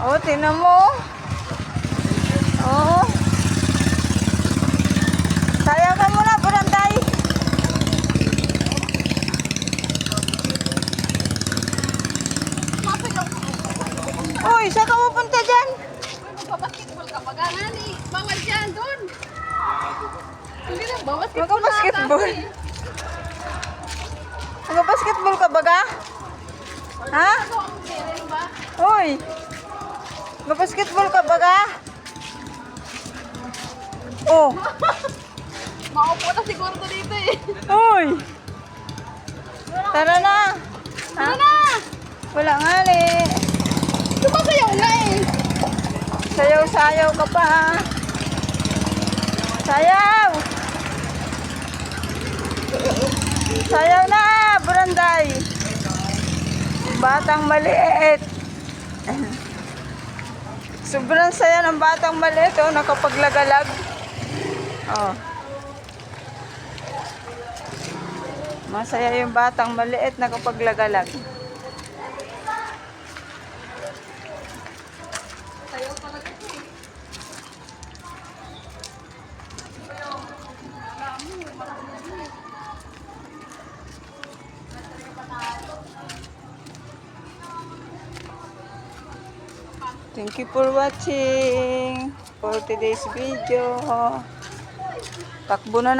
Oh, tinan mo. Oh. Sayaw ka muna, Buranday. Uy, saan ka pupunta dyan? Magpa-basketball ka pa gangan eh. Bawal dyan doon. Hindi na, basketball Magka-basketball. Magka-basketball ka baga? Ha? Uy. Magka-basketball ka baga? Oh. Maupo na siguro to dito eh. Uy. Tara na. Ha? Ano na? Wala nga eh. Sumasayaw nga eh. Sayaw-sayaw ka pa. Sayaw! Sayaw na, Buranday. Batang maliit. Sobrang saya ng batang maliit, oh, nakapaglagalag. Oh. Masaya yung batang maliit, nakapaglagalag. Sayaw talaga eh. Thank you for watching for today's video. Takbo na